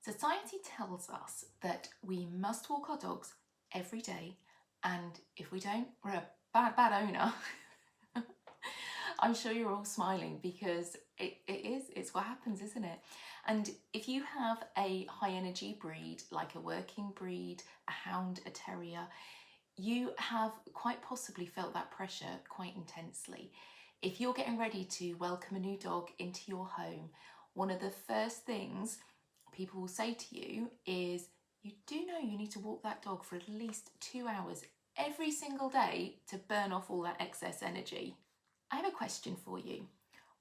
Society tells us that we must walk our dogs every day, and if we don't, we're a bad owner. I'm sure you're all smiling because it's what happens, isn't it? And if you have a high energy breed, like a working breed, a hound, a terrier, you have quite possibly felt that pressure quite intensely. If you're getting ready to welcome a new dog into your home, one of the first things people will say to you is, you do know you need to walk that dog for at least 2 hours every single day to burn off all that excess energy. I have a question for you.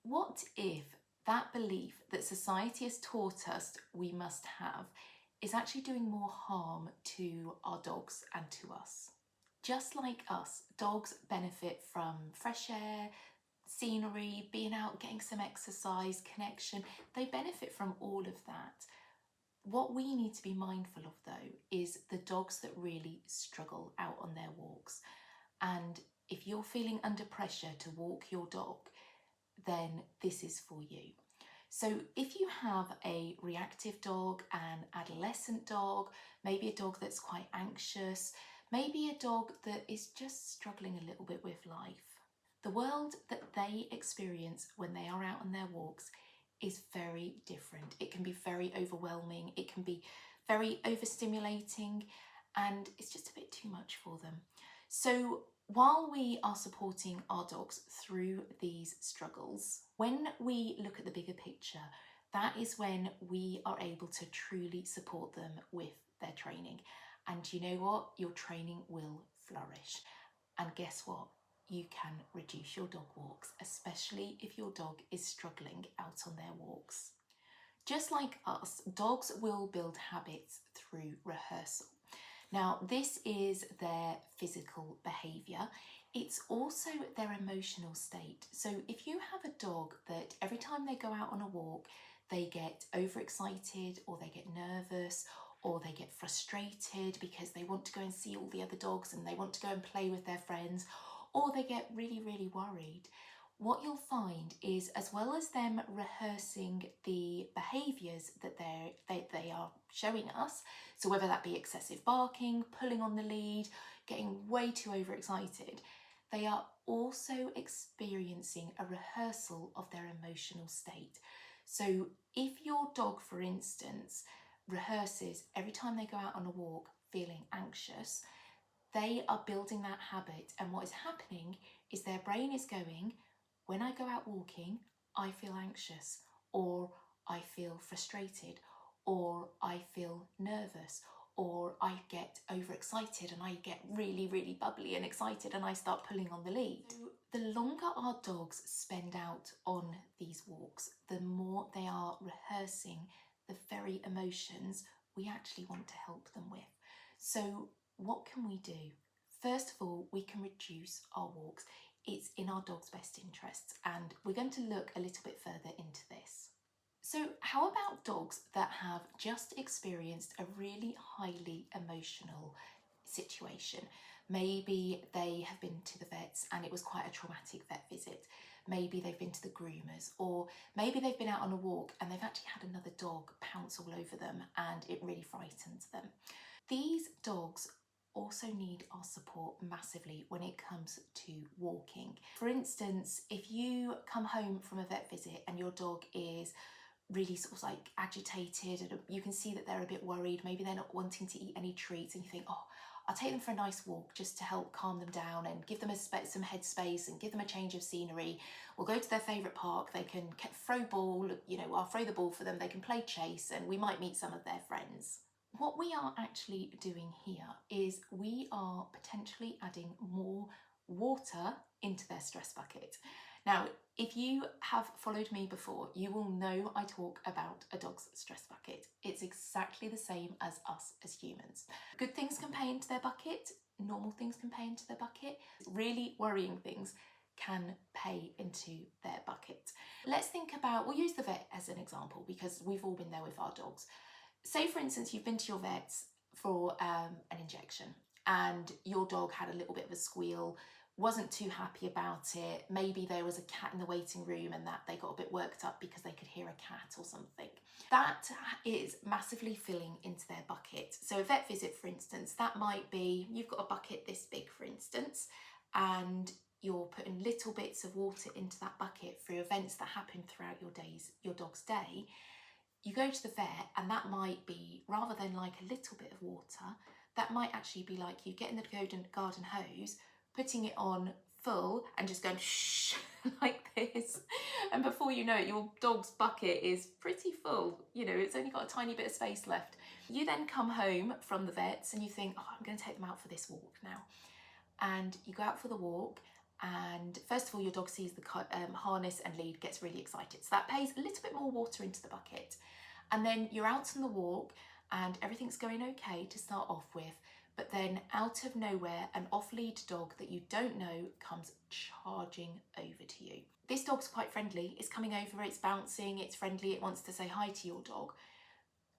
What if that belief that society has taught us we must have is actually doing more harm to our dogs and to us? Just like us, dogs benefit from fresh air, scenery, being out, getting some exercise, connection. They benefit from all of that. What we need to be mindful of though is the dogs that really struggle out on their walks. And if you're feeling under pressure to walk your dog, then this is for you. So if you have a reactive dog, an adolescent dog, maybe a dog that's quite anxious, maybe a dog that is just struggling a little bit with life, the world that they experience when they are out on their walks is very different. It can be very overwhelming, it can be very overstimulating, and it's just a bit too much for them. So while we are supporting our dogs through these struggles, when we look at the bigger picture, that is when we are able to truly support them with their training. And you know what? Your training will flourish. And guess what? You can reduce your dog walks, especially if your dog is struggling out on their walks. Just like us, dogs will build habits through rehearsal. Now, this is their physical behaviour. It's also their emotional state. So if you have a dog that every time they go out on a walk, they get overexcited or they get nervous or they get frustrated because they want to go and see all the other dogs and they want to go and play with their friends, or they get really, really worried, what you'll find is, as well as them rehearsing the behaviours that they are showing us, so whether that be excessive barking, pulling on the lead, getting way too overexcited, they are also experiencing a rehearsal of their emotional state. So if your dog, for instance, rehearses every time they go out on a walk feeling anxious, they are building that habit, and what is happening is their brain is going, when I go out walking, I feel anxious, or I feel frustrated, or I feel nervous, or I get overexcited and I get really, really bubbly and excited and I start pulling on the lead. So the longer our dogs spend out on these walks, the more they are rehearsing the very emotions we actually want to help them with. So what can we do? First of all, we can reduce our walks. It's in our dog's best interests, and we're going to look a little bit further into this. So how about dogs that have just experienced a really highly emotional situation? Maybe they have been to the vets and it was quite a traumatic vet visit. Maybe they've been to the groomers, or maybe they've been out on a walk and they've actually had another dog pounce all over them and it really frightens them. These dogs also need our support massively when it comes to walking. For instance, if you come home from a vet visit and your dog is really sort of like agitated and you can see that they're a bit worried, maybe they're not wanting to eat any treats, and you think, oh, I'll take them for a nice walk just to help calm them down and give them some headspace and give them a change of scenery. We'll go to their favourite park, they can throw ball, I'll throw the ball for them, they can play chase, and we might meet some of their friends. What we are actually doing here is we are potentially adding more water into their stress bucket. Now, if you have followed me before, you will know I talk about a dog's stress bucket. It's exactly the same as us as humans. Good things can pay into their bucket, normal things can pay into their bucket, really worrying things can pay into their bucket. Let's think about, we'll use the vet as an example because we've all been there with our dogs. Say, for instance, you've been to your vet's for an injection and your dog had a little bit of a squeal wasn't too happy about it. Maybe there was a cat in the waiting room and that they got a bit worked up because they could hear a cat or something. That is massively filling into their bucket. So a vet visit, for instance, that might be, you've got a bucket this big, for instance, and you're putting little bits of water into that bucket for events that happen throughout your dog's day. You go to the vet and that might be, rather than like a little bit of water, that might actually be like you getting the garden hose, putting it on full and just going shh like this. And before you know it, your dog's bucket is pretty full. You know, it's only got a tiny bit of space left. You then come home from the vets and you think, oh, I'm going to take them out for this walk now. And you go out for the walk, and first of all, your dog sees the harness and lead, gets really excited. So that pays a little bit more water into the bucket. And then you're out on the walk and everything's going okay to start off with. But then out of nowhere, an off-lead dog that you don't know comes charging over to you. This dog's quite friendly. It's coming over, it's bouncing, it's friendly, it wants to say hi to your dog.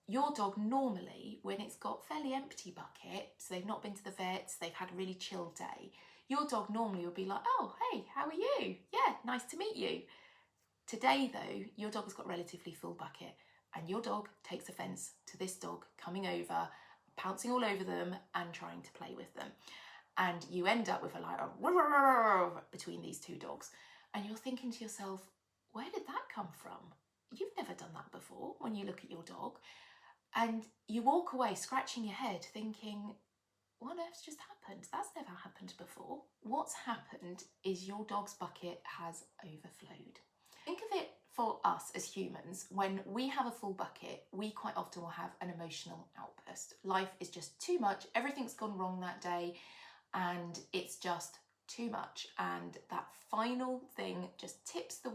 Your dog normally, when it's got fairly empty bucket, so they've not been to the vets, they've had a really chill day, your dog normally would be like, oh, hey, how are you? Yeah, nice to meet you. Today though, your dog has got a relatively full bucket and your dog takes offence to this dog coming over, pouncing all over them and trying to play with them. And you end up with a like between these two dogs. And you're thinking to yourself, where did that come from? You've never done that before when you look at your dog. And you walk away scratching your head thinking, what on earth's just happened? That's never happened before. What's happened is your dog's bucket has overflowed. Think of it for us as humans. When we have a full bucket, we quite often will have an emotional outburst. Life is just too much. Everything's gone wrong that day and it's just too much. And that final thing just tips the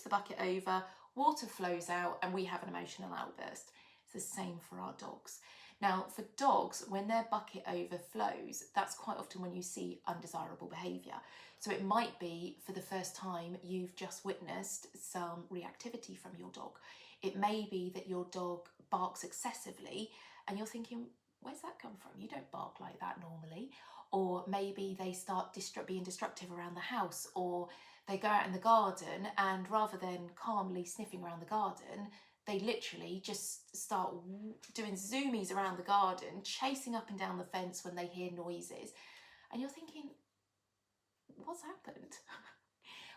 bucket over, water flows out and we have an emotional outburst. It's the same for our dogs. Now, for dogs, when their bucket overflows, that's quite often when you see undesirable behaviour. So it might be for the first time you've just witnessed some reactivity from your dog. It may be that your dog barks excessively and you're thinking, where's that come from? You don't bark like that normally. Or maybe they start being destructive around the house, or they go out in the garden and rather than calmly sniffing around the garden, they literally just start doing zoomies around the garden, chasing up and down the fence when they hear noises. And you're thinking, what's happened?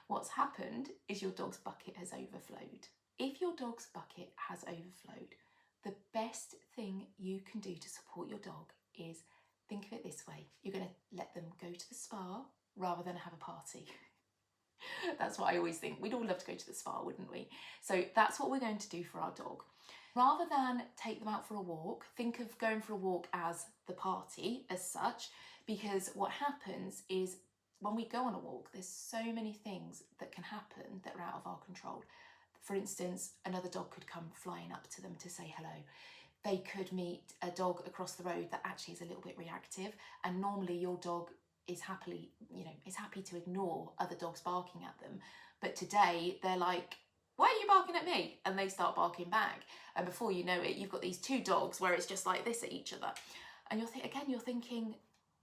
What's happened is your dog's bucket has overflowed. If your dog's bucket has overflowed, the best thing you can do to support your dog is, think of it this way. You're going to let them go to the spa rather than have a party. That's what I always think. We'd all love to go to the spa, wouldn't we? So that's what we're going to do for our dog. Rather than take them out for a walk, think of going for a walk as the party as such, because what happens is when we go on a walk, there's so many things that can happen that are out of our control. For instance, another dog could come flying up to them to say hello. They could meet a dog across the road that actually is a little bit reactive, and normally your dog is happy to ignore other dogs barking at them. But today they're like, why are you barking at me? And they start barking back. And before you know it, you've got these two dogs where it's just like this at each other. And you're thinking,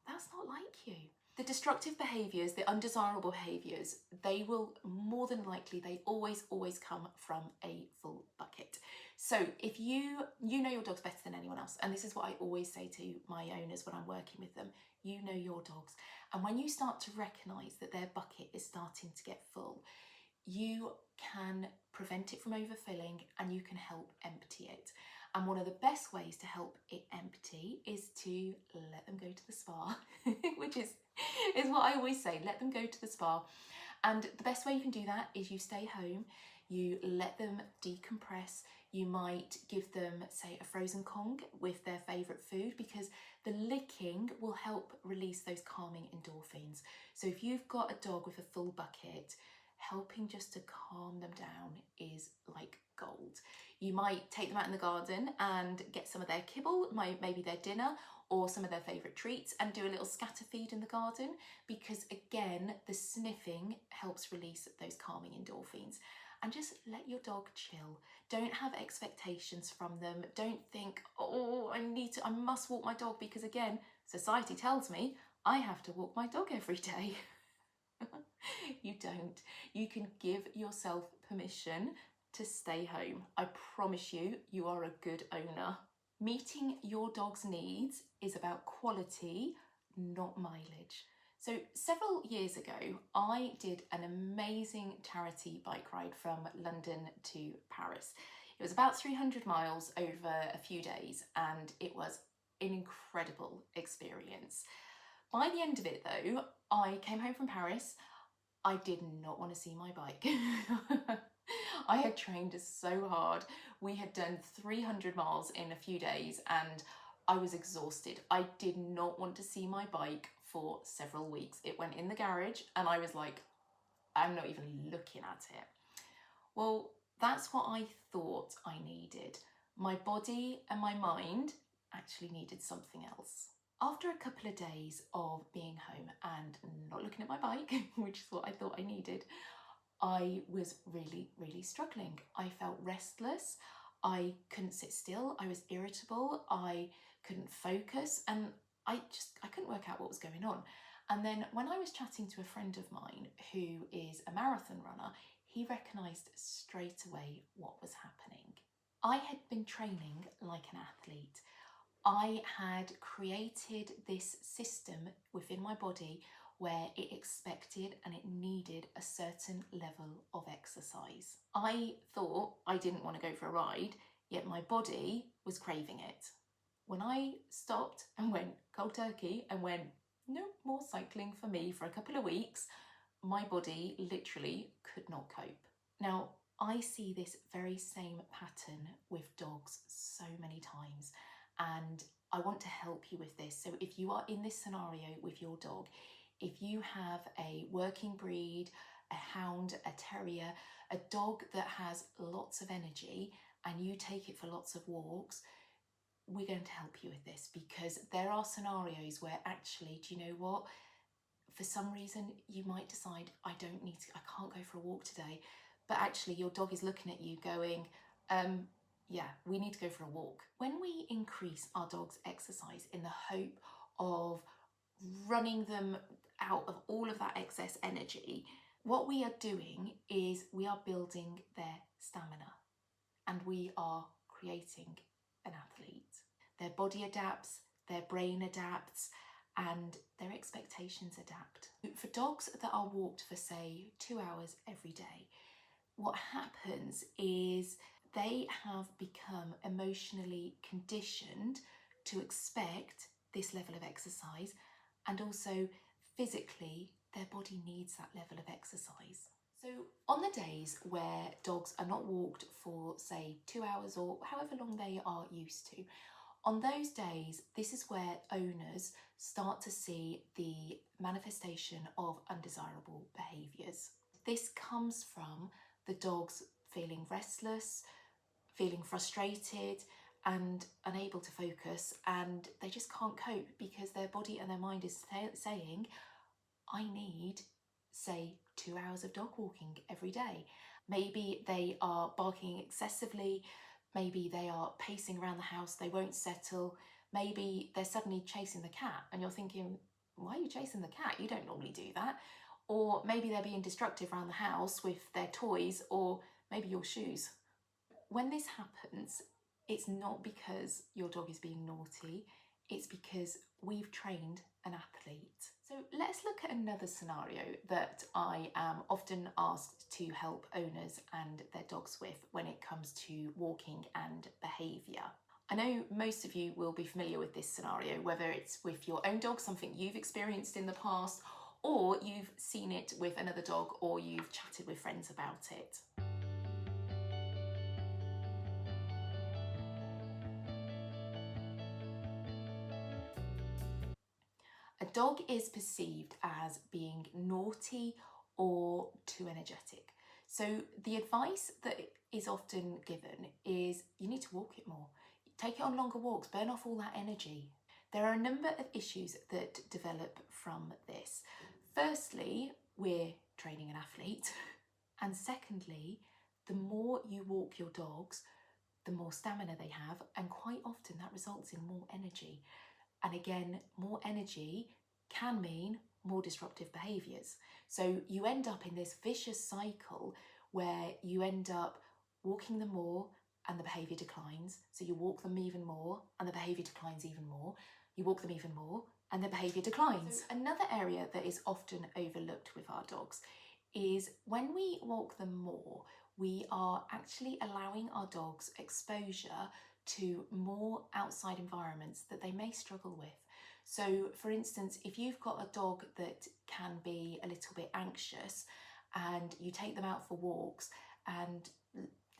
that's not like you. The destructive behaviours, the undesirable behaviours, they will more than likely, they always come from a full bucket. So if you know your dogs better than anyone else, and this is what I always say to my owners when I'm working with them, you know your dogs. And when you start to recognise that their bucket is starting to get full, you can prevent it from overfilling and you can help empty it. And one of the best ways to help it empty is to let them go to the spa, which is what I always say, let them go to the spa. And the best way you can do that is you stay home, you let them decompress. You might give them, say, a frozen Kong with their favourite food, because the licking will help release those calming endorphins. So if you've got a dog with a full bucket, helping just to calm them down is like gold. You might take them out in the garden and get some of their kibble, maybe their dinner, or some of their favourite treats, and do a little scatter feed in the garden, because again, the sniffing helps release those calming endorphins. And just let your dog chill. Don't have expectations from them. Don't think, oh, I must walk my dog, because again, society tells me I have to walk my dog every day. You don't. You can give yourself permission to stay home. I promise you, you are a good owner. Meeting your dog's needs is about quality, not mileage. So several years ago, I did an amazing charity bike ride from London to Paris. It was about 300 miles over a few days, and it was an incredible experience. By the end of it though, I came home from Paris. I did not want to see my bike. I had trained so hard. We had done 300 miles in a few days and I was exhausted. I did not want to see my bike for several weeks. It went in the garage and I was like, I'm not even looking at it. Well, that's what I thought I needed. My body and my mind actually needed something else. After a couple of days of being home and not looking at my bike, which is what I thought I needed, I was really struggling. I felt restless. I couldn't sit still. I was irritable. I couldn't focus and I couldn't work out what was going on. And then when I was chatting to a friend of mine who is a marathon runner, he recognised straight away what was happening. I had been training like an athlete. I had created this system within my body where it expected and it needed a certain level of exercise. I thought I didn't want to go for a ride, yet my body was craving it. When I stopped and went cold turkey and went, no more cycling for me for a couple of weeks, my body literally could not cope. Now, I see this very same pattern with dogs so many times, and I want to help you with this. So if you are in this scenario with your dog, if you have a working breed, a hound, a terrier, a dog that has lots of energy and you take it for lots of walks, we're going to help you with this because there are scenarios where actually, do you know what? For some reason, you might decide, I can't go for a walk today. But actually your dog is looking at you going, yeah, we need to go for a walk. When we increase our dog's exercise in the hope of running them out of all of that excess energy, what we are doing is we are building their stamina and we are creating an athlete. Their body adapts, their brain adapts, and their expectations adapt. For dogs that are walked for say 2 hours every day, what happens is they have become emotionally conditioned to expect this level of exercise, and also physically their body needs that level of exercise. So on the days where dogs are not walked for say 2 hours or however long they are used to, on those days, this is where owners start to see the manifestation of undesirable behaviours. This comes from the dogs feeling restless, feeling frustrated and unable to focus, and they just can't cope because their body and their mind is saying, I need, say, 2 hours of dog walking every day. Maybe they are barking excessively, maybe they are pacing around the house, they won't settle, maybe they're suddenly chasing the cat and you're thinking, why are you chasing the cat? You don't normally do that. Or maybe they're being destructive around the house with their toys or maybe your shoes. When this happens, it's not because your dog is being naughty, it's because we've trained an athlete. So let's look at another scenario that I am often asked to help owners and their dogs with when it comes to walking and behaviour. I know most of you will be familiar with this scenario, whether it's with your own dog, something you've experienced in the past, or you've seen it with another dog, or you've chatted with friends about it. A dog is perceived as being naughty or too energetic. So the advice that is often given is you need to walk it more. Take it on longer walks, burn off all that energy. There are a number of issues that develop from this. Firstly, we're training an athlete. And secondly, the more you walk your dogs, the more stamina they have, and quite often that results in more energy. And again, more energy can mean more disruptive behaviours. So you end up in this vicious cycle where you end up walking them more and the behaviour declines. So you walk them even more and the behaviour declines even more. You walk them even more and the behaviour declines. So another area that is often overlooked with our dogs is when we walk them more, we are actually allowing our dogs exposure to more outside environments that they may struggle with. So for instance, if you've got a dog that can be a little bit anxious and you take them out for walks and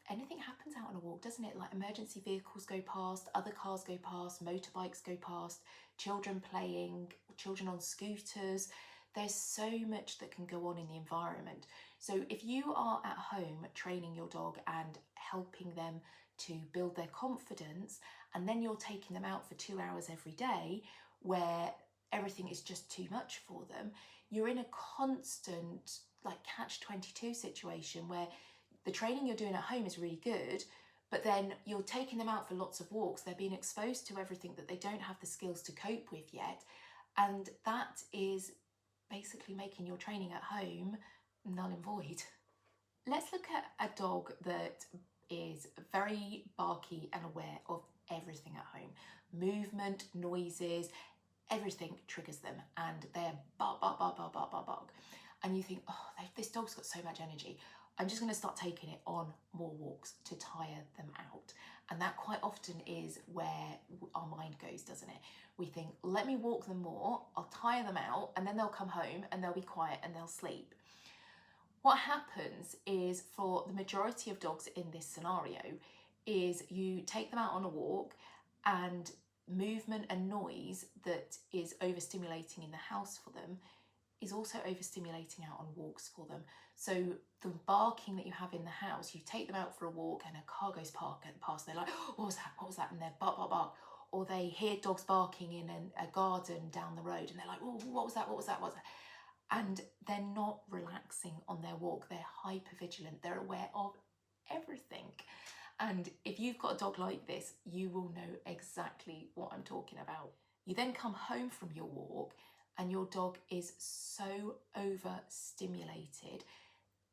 anything happens out on a walk, doesn't it? Like emergency vehicles go past, other cars go past, motorbikes go past, children playing, children on scooters. There's so much that can go on in the environment. So if you are at home training your dog and helping them to build their confidence, and then you're taking them out for 2 hours every day where everything is just too much for them, you're in a constant like catch-22 situation where the training you're doing at home is really good, but then you're taking them out for lots of walks. They're being exposed to everything that they don't have the skills to cope with yet. And that is basically making your training at home null and void. Let's look at a dog that is very barky and aware of everything at home. Movement, noises, everything triggers them and they're bark, bark, bark, bark, bark, bark, bark. And you think, oh, this dog's got so much energy. I'm just going to start taking it on more walks to tire them out. And that quite often is where our mind goes, doesn't it? We think, let me walk them more, I'll tire them out, and then they'll come home and they'll be quiet and they'll sleep. What happens is, for the majority of dogs in this scenario, is you take them out on a walk and movement and noise that is overstimulating in the house for them is also overstimulating out on walks for them. So the barking that you have in the house, you take them out for a walk and a car goes past, they're like, oh, what was that? What was that? And they're bark, bark, bark. Or they hear dogs barking in a garden down the road and they're like, oh, what was that? What was that? What was that? And they're not relaxing on their walk. They're hyper vigilant. They're aware of everything. And if you've got a dog like this, you will know exactly what I'm talking about. You then come home from your walk and your dog is so overstimulated,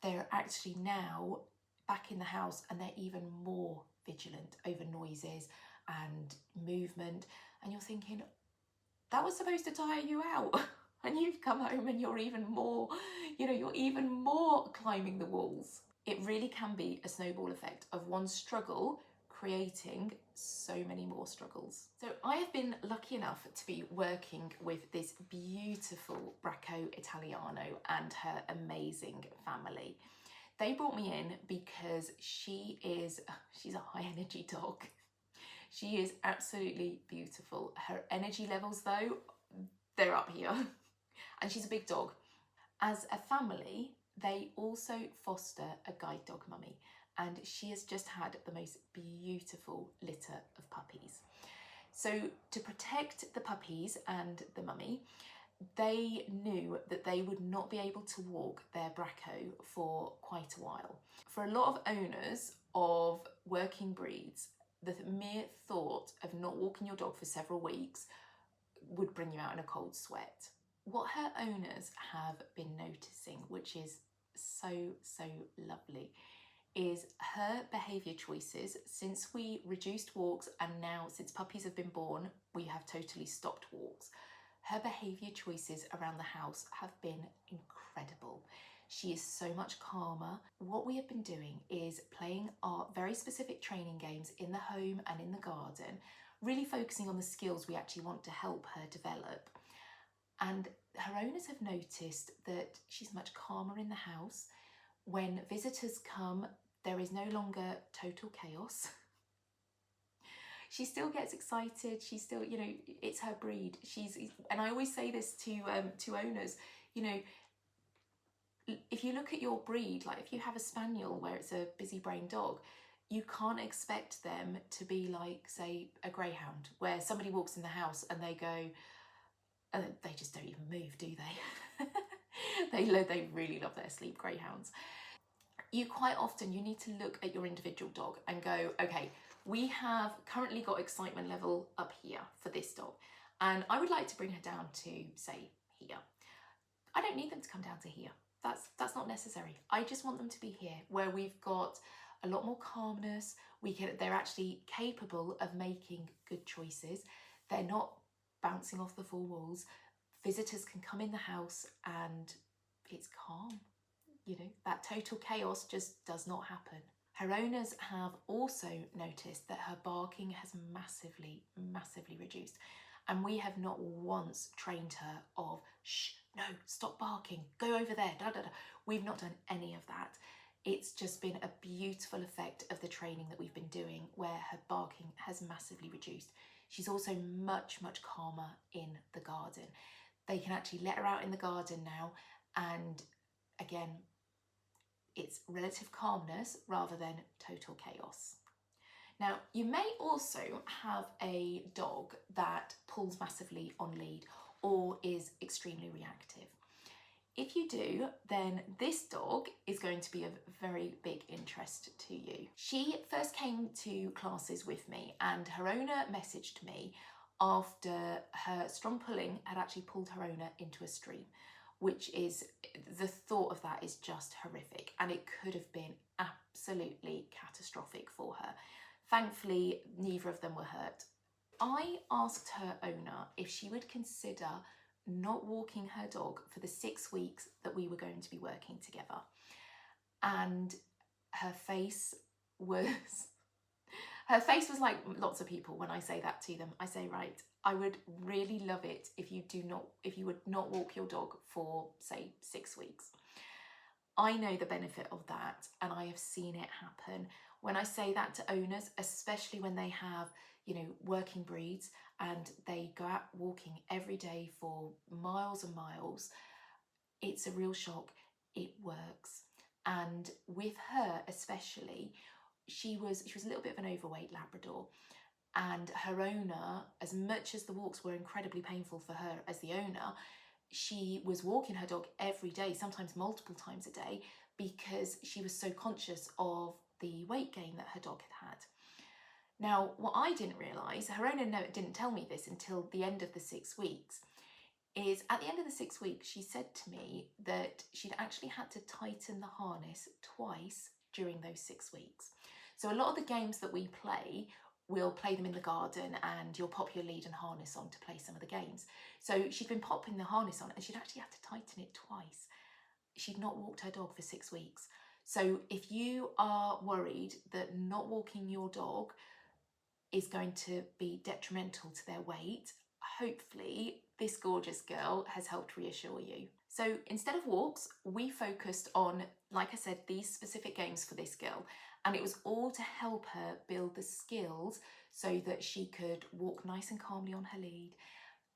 they're actually now back in the house and they're even more vigilant over noises and movement. And you're thinking, that was supposed to tire you out. And you've come home and you're even more, you're even more climbing the walls. It really can be a snowball effect of one struggle creating so many more struggles. So I have been lucky enough to be working with this beautiful Bracco Italiano and her amazing family. They brought me in because she's a high energy dog. She is absolutely beautiful. Her energy levels though, they're up here. And she's a big dog. As a family, they also foster a guide dog mummy, and she has just had the most beautiful litter of puppies. So to protect the puppies and the mummy, they knew that they would not be able to walk their Bracco for quite a while. For a lot of owners of working breeds, the mere thought of not walking your dog for several weeks would bring you out in a cold sweat. What her owners have been noticing, which is so lovely, is her behaviour choices since we reduced walks, and now since puppies have been born, we have totally stopped walks. Her behaviour choices around the house have been incredible. She is so much calmer. What we have been doing is playing our very specific training games in the home and in the garden, really focusing on the skills we actually want to help her develop. And her owners have noticed that she's much calmer in the house. When visitors come, there is no longer total chaos. She still gets excited. She still, it's her breed. And I always say this to owners, if you look at your breed, like if you have a spaniel where it's a busy brain dog, you can't expect them to be like, say, a greyhound, where somebody walks in the house and they go, they just don't even move, do they? They really love their sleep, greyhounds. You need to look at your individual dog and go, okay, we have currently got excitement level up here for this dog, and I would like to bring her down to, say, here. I don't need them to come down to here. That's not necessary. I just want them to be here where we've got a lot more calmness. They're actually capable of making good choices. They're not bouncing off the four walls. Visitors can come in the house and it's calm. You know, that total chaos just does not happen. Her owners have also noticed that her barking has massively, massively reduced. And we have not once trained her of, shh, no, stop barking, go over there, da da da. We've not done any of that. It's just been a beautiful effect of the training that we've been doing where her barking has massively reduced. She's also much, much calmer in the garden. They can actually let her out in the garden now, and again, it's relative calmness rather than total chaos. Now, you may also have a dog that pulls massively on lead or is extremely reactive. If you do, then this dog is going to be of very big interest to you. She first came to classes with me and her owner messaged me after her strong pulling had actually pulled her owner into a stream, which is, the thought of that is just horrific, and it could have been absolutely catastrophic for her. Thankfully, neither of them were hurt. I asked her owner if she would consider not walking her dog for the 6 weeks that we were going to be working together. And her face was like lots of people when I say that to them. I say, right, I would really love it if you would not walk your dog for, say, 6 weeks. I know the benefit of that, and I have seen it happen. When I say that to owners, especially when they have, you know, working breeds and they go out walking every day for miles and miles, it's a real shock. It works. And with her especially, she was a little bit of an overweight Labrador, and her owner, as much as the walks were incredibly painful for her as the owner, she was walking her dog every day, sometimes multiple times a day, because she was so conscious of the weight gain that her dog had had. Now, what I didn't realise, her owner didn't tell me this until the end of the 6 weeks, is at the end of the 6 weeks, she said to me that she'd actually had to tighten the harness twice during those 6 weeks. So a lot of the games that we play, we'll play them in the garden and you'll pop your lead and harness on to play some of the games. So she'd been popping the harness on and she'd actually had to tighten it twice. She'd not walked her dog for 6 weeks. So if you are worried that not walking your dog is going to be detrimental to their weight, hopefully this gorgeous girl has helped reassure you. So instead of walks, we focused on, like I said, these specific games for this girl, and it was all to help her build the skills so that she could walk nice and calmly on her lead,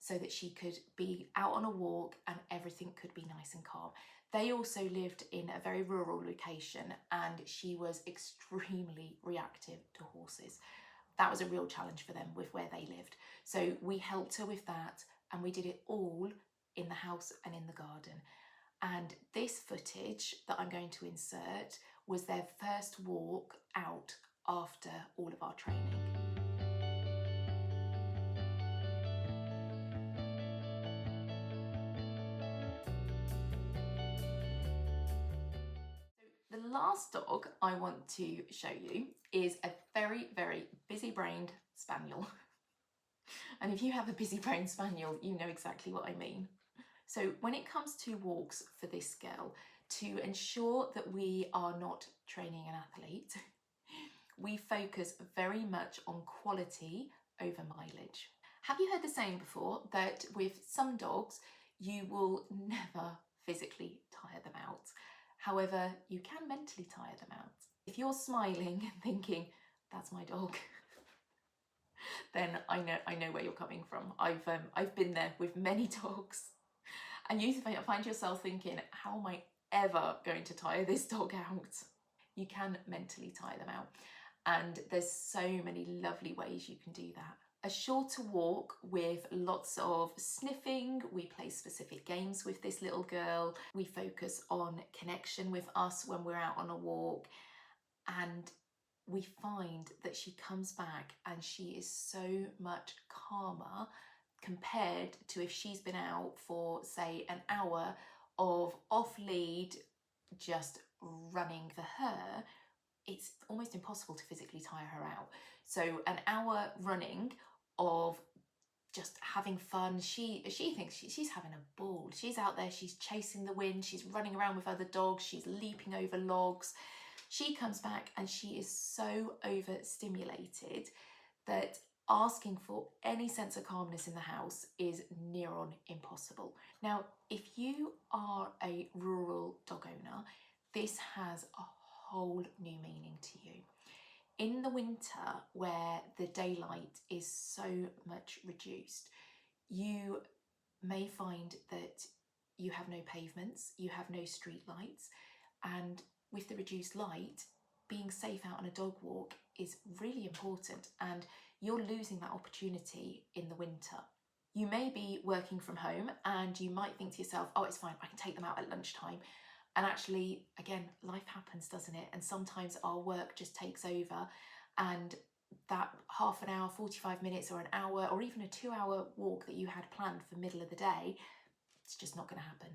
so that she could be out on a walk and everything could be nice and calm. They also lived in a very rural location and she was extremely reactive to horses. That was a real challenge for them with where they lived. So we helped her with that, and we did it all in the house and in the garden. And this footage that I'm going to insert was their first walk out after all of our training. The last dog I want to show you is a very, very busy-brained spaniel. And if you have a busy-brained spaniel, you know exactly what I mean. So when it comes to walks for this girl, to ensure that we are not training an athlete, we focus very much on quality over mileage. Have you heard the saying before that with some dogs, you will never physically tire them out? However, you can mentally tire them out. If you're smiling and thinking, that's my dog, then I know where you're coming from. I've been there with many dogs, and you find yourself thinking, how am I ever going to tire this dog out? You can mentally tire them out, and there's so many lovely ways you can do that. A shorter walk with lots of sniffing. We play specific games with this little girl. We focus on connection with us when we're out on a walk, and we find that she comes back and she is so much calmer compared to if she's been out for, say, an hour of off lead, just running for her, it's almost impossible to physically tire her out. So an hour running of just having fun. She thinks she's having a ball. She's out there, she's chasing the wind, she's running around with other dogs, she's leaping over logs. She comes back and she is so overstimulated that asking for any sense of calmness in the house is near on impossible. Now, if you are a rural dog owner, this has a whole new meaning to you. In the winter, where the daylight is so much reduced, you may find that you have no pavements, you have no street lights, and with the reduced light, being safe out on a dog walk is really important, and you're losing that opportunity in the winter. You may be working from home and you might think to yourself, oh, it's fine, I can take them out at lunchtime. And actually, again, life happens, doesn't it? And sometimes our work just takes over, and that half an hour, 45 minutes or an hour or even a 2-hour walk that you had planned for middle of the day, it's just not going to happen.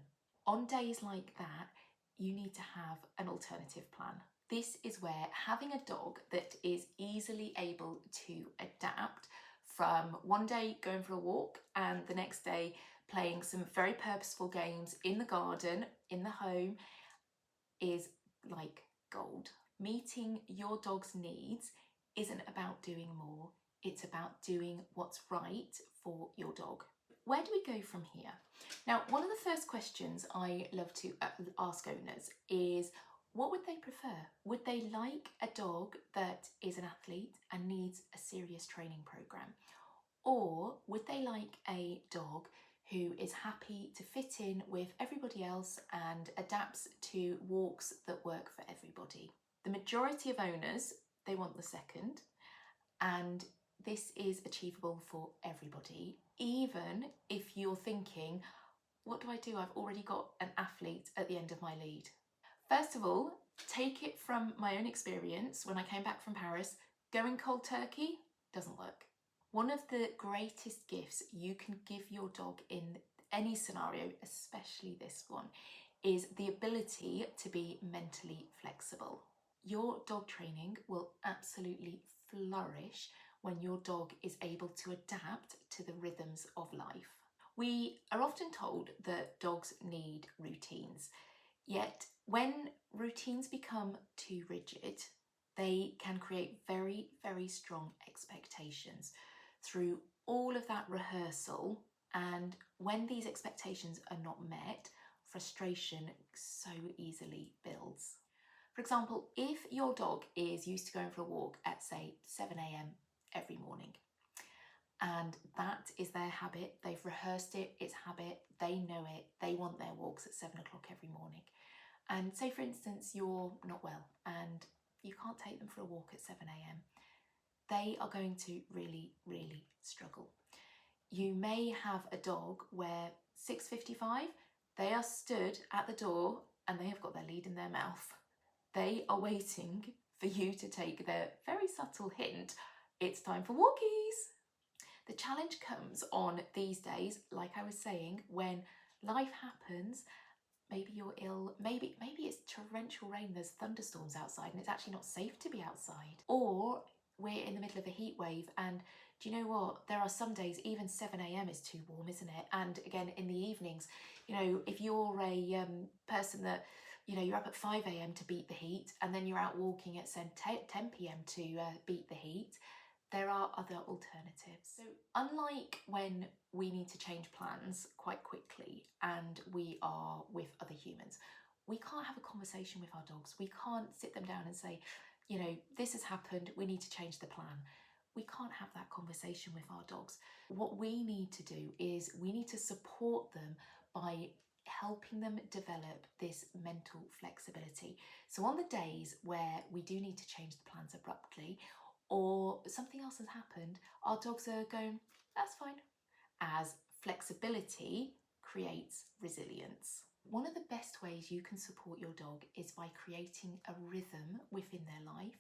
On days like that, you need to have an alternative plan. This is where having a dog that is easily able to adapt from one day going for a walk and the next day playing some very purposeful games in the garden, in the home, is like gold. Meeting your dog's needs isn't about doing more, it's about doing what's right for your dog. Where do we go from here? Now, one of the first questions I love to ask owners is, what would they prefer? Would they like a dog that is an athlete and needs a serious training program? Or would they like a dog who is happy to fit in with everybody else and adapts to walks that work for everybody? The majority of owners, they want the second, and this is achievable for everybody, even if you're thinking, what do I do? I've already got an athlete at the end of my lead. First of all, take it from my own experience. When I came back from Paris, going cold turkey doesn't work. One of the greatest gifts you can give your dog in any scenario, especially this one, is the ability to be mentally flexible. Your dog training will absolutely flourish when your dog is able to adapt to the rhythms of life. We are often told that dogs need routines, yet when routines become too rigid, they can create very, very strong expectations through all of that rehearsal, and when these expectations are not met, frustration so easily builds. For example, if your dog is used to going for a walk at, say, 7 a.m. every morning, and that is their habit, they've rehearsed it, it's habit, they know it, they want their walks at 7 o'clock every morning. And say, for instance, you're not well and you can't take them for a walk at 7 a.m. They are going to really, really struggle. You may have a dog where 6:55, they are stood at the door and they have got their lead in their mouth. They are waiting for you to take their very subtle hint, it's time for walkies. The challenge comes on these days, like I was saying, when life happens. Maybe you're ill, maybe it's torrential rain, there's thunderstorms outside and it's actually not safe to be outside. Or we're in the middle of a heat wave, and do you know what? There are some days even 7 a.m. is too warm, isn't it? And again, in the evenings, if you're a person that, you're up at 5 a.m. to beat the heat, and then you're out walking at 10 p.m. to beat the heat, there are other alternatives. So unlike when we need to change plans quite quickly and we are with other humans, we can't have a conversation with our dogs. We can't sit them down and say, this has happened, we need to change the plan. We can't have that conversation with our dogs. What we need to do is we need to support them by helping them develop this mental flexibility. So on the days where we do need to change the plans abruptly, or something else has happened, our dogs are going, that's fine. As flexibility creates resilience. One of the best ways you can support your dog is by creating a rhythm within their life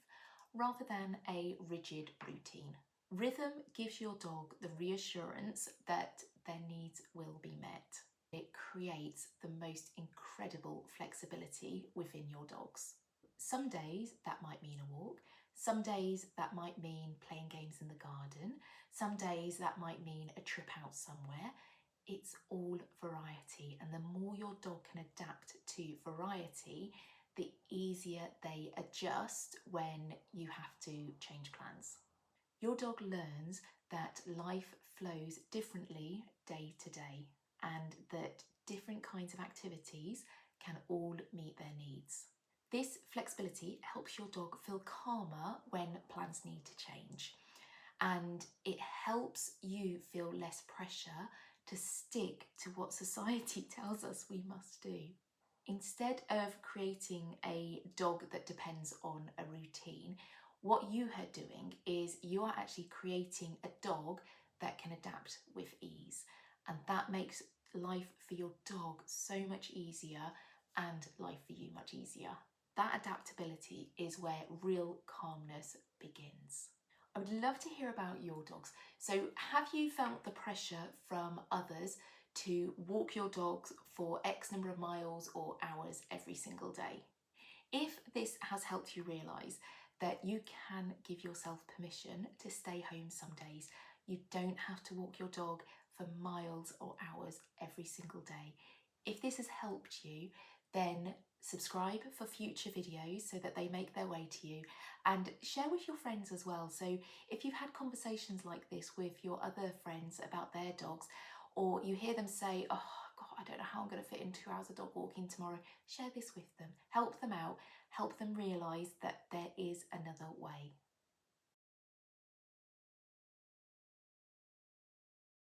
rather than a rigid routine. Rhythm gives your dog the reassurance that their needs will be met. It creates the most incredible flexibility within your dogs. Some days that might mean a walk, some days that might mean playing games in the garden, some days that might mean a trip out somewhere. It's all variety, and the more your dog can adapt to variety, the easier they adjust when you have to change plans. Your dog learns that life flows differently day to day and that different kinds of activities can all meet their needs. This flexibility helps your dog feel calmer when plans need to change, and it helps you feel less pressure to stick to what society tells us we must do. Instead of creating a dog that depends on a routine, what you are doing is you are actually creating a dog that can adapt with ease. And that makes life for your dog so much easier and life for you much easier. That adaptability is where real calmness begins. I would love to hear about your dogs. So, have you felt the pressure from others to walk your dogs for X number of miles or hours every single day? If this has helped you realise that you can give yourself permission to stay home some days, you don't have to walk your dog for miles or hours every single day. If this has helped you, then subscribe for future videos so that they make their way to you, and share with your friends as well. So if you've had conversations like this with your other friends about their dogs, or you hear them say, oh God, I don't know how I'm going to fit in 2 hours of dog walking tomorrow, share this with them, help them out, help them realise that there is another way.